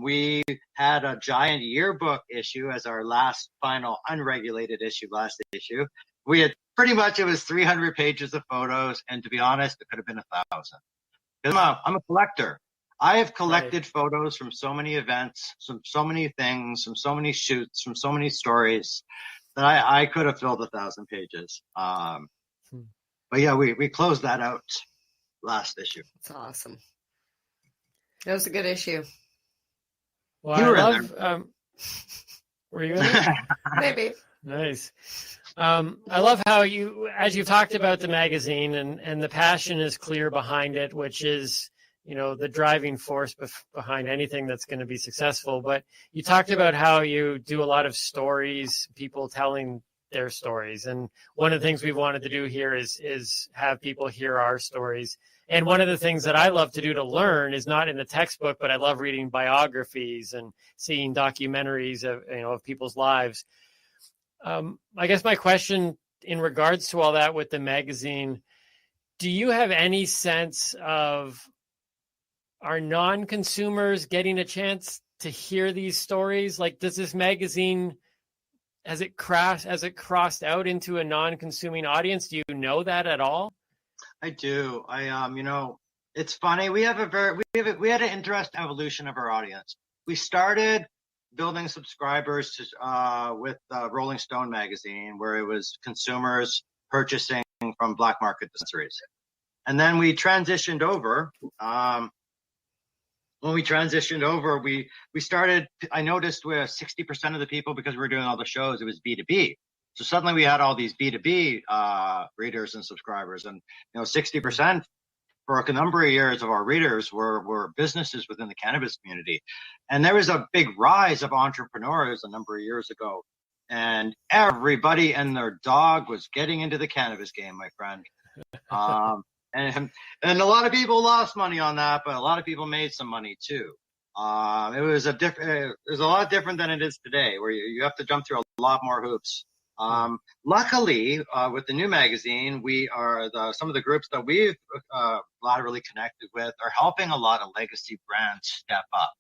Speaker 5: We had a giant yearbook issue as our last final unregulated issue, last issue. We had pretty much, it was 300 pages of photos. And to be honest, it could have been 1,000. I'm a collector. I have collected photos from so many events, from so many things, from so many shoots, from so many stories that I could have filled 1,000 pages. But yeah, we closed that out last issue.
Speaker 4: That's awesome. That was a good issue.
Speaker 3: Well,
Speaker 5: You
Speaker 3: I
Speaker 5: were in
Speaker 3: love.
Speaker 5: there.
Speaker 3: Were you in it?
Speaker 4: Maybe.
Speaker 3: Nice. I love how as you've talked about the magazine and the passion is clear behind it, which is, the driving force behind anything that's going to be successful. But you talked about how you do a lot of stories, people telling their stories. And one of the things we've wanted to do here is have people hear our stories. And one of the things that I love to do to learn is not in the textbook, but I love reading biographies and seeing documentaries of people's lives. I guess my question in regards to all that with the magazine, do you have any sense of our non-consumers getting a chance to hear these stories? Like, does this magazine, has it crossed out into a non-consuming audience? Do you know that at all?
Speaker 5: I do. It's funny. We had an interesting evolution of our audience. We started building subscribers with Rolling Stone magazine, where it was consumers purchasing from black market dispensaries. And then we transitioned over. When we transitioned over, we started, I noticed where 60% of the people, because we were doing all the shows, it was B2B. So suddenly we had all these B2B readers and subscribers, and 60% for a number of years of our readers were businesses within the cannabis community. And there was a big rise of entrepreneurs a number of years ago. And everybody and their dog was getting into the cannabis game, my friend. And a lot of people lost money on that, but a lot of people made some money too. It was a lot different than it is today, where you have to jump through a lot more hoops. Luckily, with the new magazine, we are some of the groups that we've laterally connected with are helping a lot of legacy brands step up.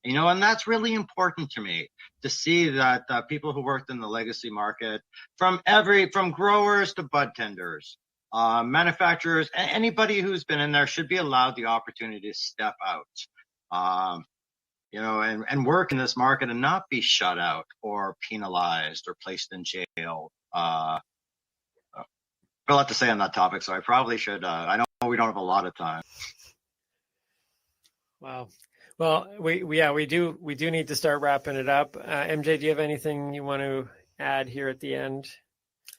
Speaker 5: And that's really important to me, to see that people who worked in the legacy market, from growers to bud tenders, manufacturers, anybody who's been in there should be allowed the opportunity to step out. And work in this market and not be shut out or penalized or placed in jail. I have a lot to say on that topic, so I probably should. I know we don't have a lot of time.
Speaker 3: Wow. Well, we do need to start wrapping it up. MJ, do you have anything you want to add here at the end?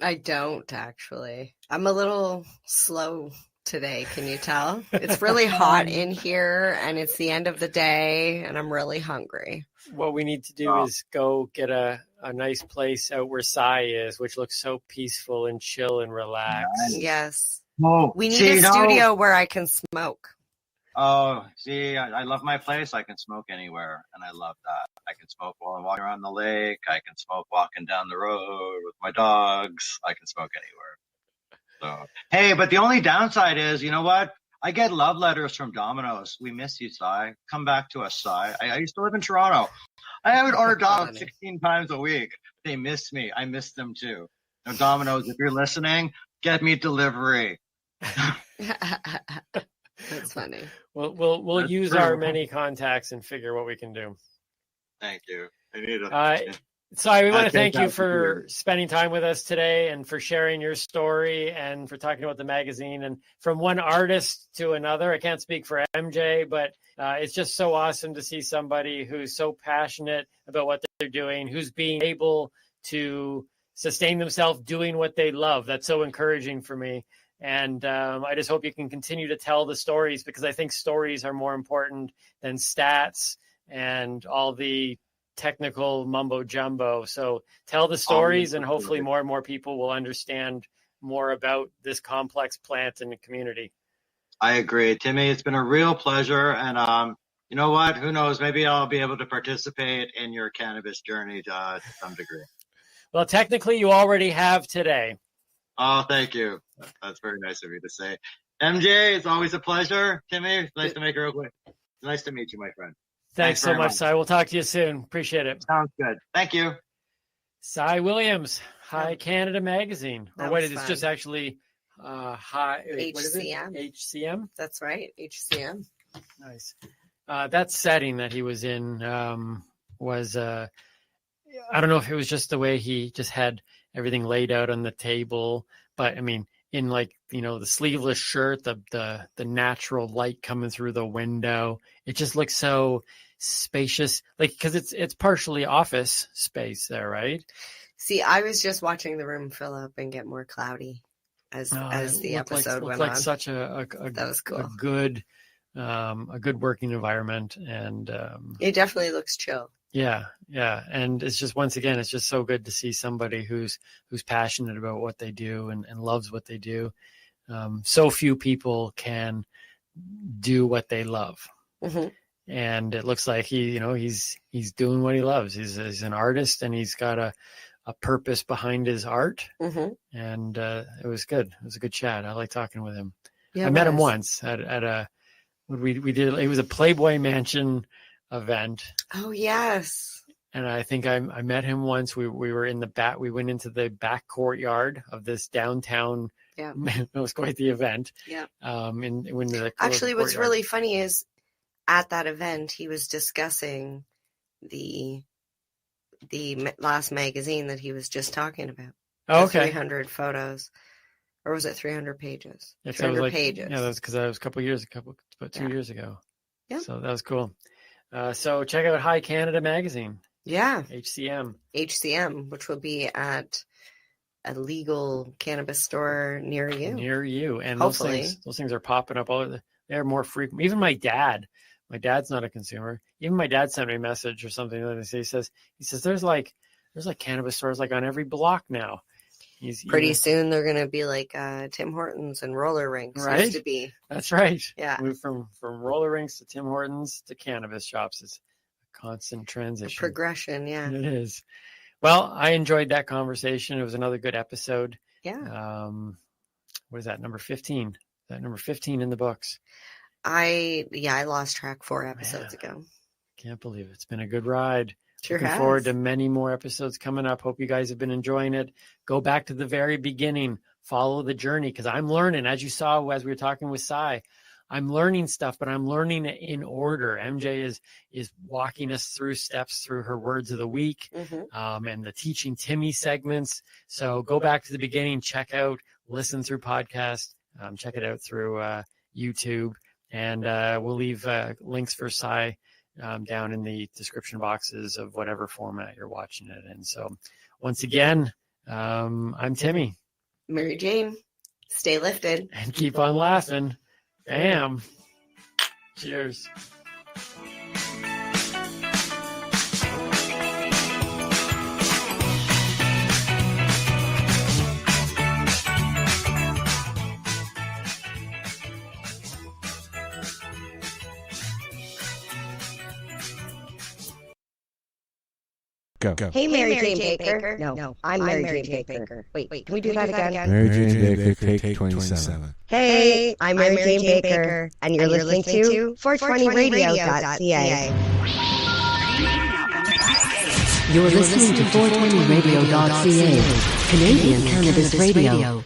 Speaker 4: I don't, actually. I'm a little slow today. Can you tell? It's really hot in here, and it's the end of the day, and I'm really hungry.
Speaker 3: What we need to do is go get a nice place out where Sai is, which looks so peaceful and chill and relaxed.
Speaker 4: Yes.
Speaker 5: Oh,
Speaker 4: we need a studio where I can smoke.
Speaker 5: Oh, see, I love my place. I can smoke anywhere, and I love that. I can smoke while I'm walking around the lake. I can smoke walking down the road with my dogs. I can smoke anywhere. So, hey, but the only downside is, you know what? I get love letters from Domino's. We miss you, Sai. Come back to us, Sai. I used to live in Toronto. I haven't ordered Domino's 16 times a week. They miss me. I miss them too. Now, Domino's, if you're listening, get me delivery.
Speaker 4: That's funny.
Speaker 3: We'll use our many contacts and figure what we can do.
Speaker 5: Thank you. I need
Speaker 3: Sai, we want to thank you for spending time with us today and for sharing your story and for talking about the magazine. And from one artist to another, I can't speak for MJ, but it's just so awesome to see somebody who's so passionate about what they're doing, who's being able to sustain themselves doing what they love. That's so encouraging for me. And I just hope you can continue to tell the stories, because I think stories are more important than stats and all the technical mumbo jumbo. So tell the stories, and hopefully more and more people will understand more about this complex plant and the community.
Speaker 5: I agree, Timmy. It's been a real pleasure. And you know what? Who knows? Maybe I'll be able to participate in your cannabis journey to some degree.
Speaker 3: Well, technically you already have today.
Speaker 5: Oh, thank you. That's very nice of you to say. MJ, it's always a pleasure. Timmy, it's nice to make it real quick. Nice to meet you, my friend.
Speaker 3: Thanks so much, Sai. We'll talk to you soon. Appreciate it.
Speaker 5: Sounds good. Thank you.
Speaker 3: Sai Williams, High Canada Magazine. Or what is it? It's just actually High
Speaker 4: HCM.
Speaker 3: HCM?
Speaker 4: That's right. HCM.
Speaker 3: Nice. That setting that he was in was, I don't know if it was just the way he just had everything laid out on the table, but I mean, in the sleeveless shirt, the natural light coming through the window, it just looks so spacious, because it's partially office space there, right?
Speaker 4: See, I was just watching the room fill up and get more cloudy as the episode went on.
Speaker 3: Such a
Speaker 4: that was cool.
Speaker 3: a good working environment, and
Speaker 4: it definitely looks chill.
Speaker 3: Yeah. And it's just, once again, it's just so good to see somebody who's passionate about what they do and loves what they do. So few people can do what they love. Mm-hmm. And it looks like he's doing what he loves. He's an artist, and he's got a purpose behind his art. Mm-hmm. And it was good. It was a good chat. I like talking with him. Yeah, I met him once at a, we did, it was a Playboy Mansion event.
Speaker 4: Oh yes.
Speaker 3: And I think I met him once. We were in the back. We went into the back courtyard of this downtown. Yeah. It was quite the event.
Speaker 4: Yeah.
Speaker 3: Actually,
Speaker 4: what's really funny is at that event, he was discussing the last magazine that he was just talking about.
Speaker 3: Oh, okay.
Speaker 4: 300 photos. Or was it 300 pages?
Speaker 3: Yeah,
Speaker 4: 300 pages.
Speaker 3: Yeah, that was because that was about 2 years ago.
Speaker 4: Yeah.
Speaker 3: So that was cool. So check out High Canada Magazine.
Speaker 4: Yeah.
Speaker 3: HCM,
Speaker 4: which will be at a legal cannabis store near you.
Speaker 3: And
Speaker 4: hopefully
Speaker 3: those things are popping up all over. They're more frequent. Even my dad's not a consumer. Even my dad sent me a message or something that he says there's like cannabis stores like on every block now.
Speaker 4: Pretty soon they're going to be like Tim Hortons and roller rinks.
Speaker 3: Right?
Speaker 4: Used to be.
Speaker 3: That's right.
Speaker 4: Yeah.
Speaker 3: Move from roller rinks to Tim Hortons to cannabis shops. It's a constant transition.
Speaker 4: A progression, yeah.
Speaker 3: It is. Well, I enjoyed that conversation. It was another good episode.
Speaker 4: Yeah.
Speaker 3: What is that, number 15? Is that number 15 in the books?
Speaker 4: I lost track 4 episodes ago.
Speaker 3: Can't believe it. It's been a good ride.
Speaker 4: Sure
Speaker 3: Looking forward to many more episodes coming up. Hope you guys have been enjoying it. Go back to the very beginning. Follow the journey, because I'm learning. As you saw as we were talking with Sai, I'm learning stuff, but I'm learning it in order. MJ is walking us through steps through her words of the week, and the Teaching Timmy segments. So go back to the beginning, listen through podcast, check it out through YouTube, and we'll leave links for Sai down in the description boxes of whatever format you're watching it in. So once again, I'm Timmy.
Speaker 4: Mary Jane, stay lifted.
Speaker 3: And keep on laughing. Bam. Cheers.
Speaker 6: Go.
Speaker 7: Hey, Mary Jane Baker. No, I'm Mary Jane Baker. Wait, can we do that again?
Speaker 6: Mary Jane Baker, take 27.
Speaker 7: Hey, I'm Mary Jane Baker, and you're listening to 420radio.ca.
Speaker 8: You're listening to 420radio.ca, Canadian Cannabis Radio.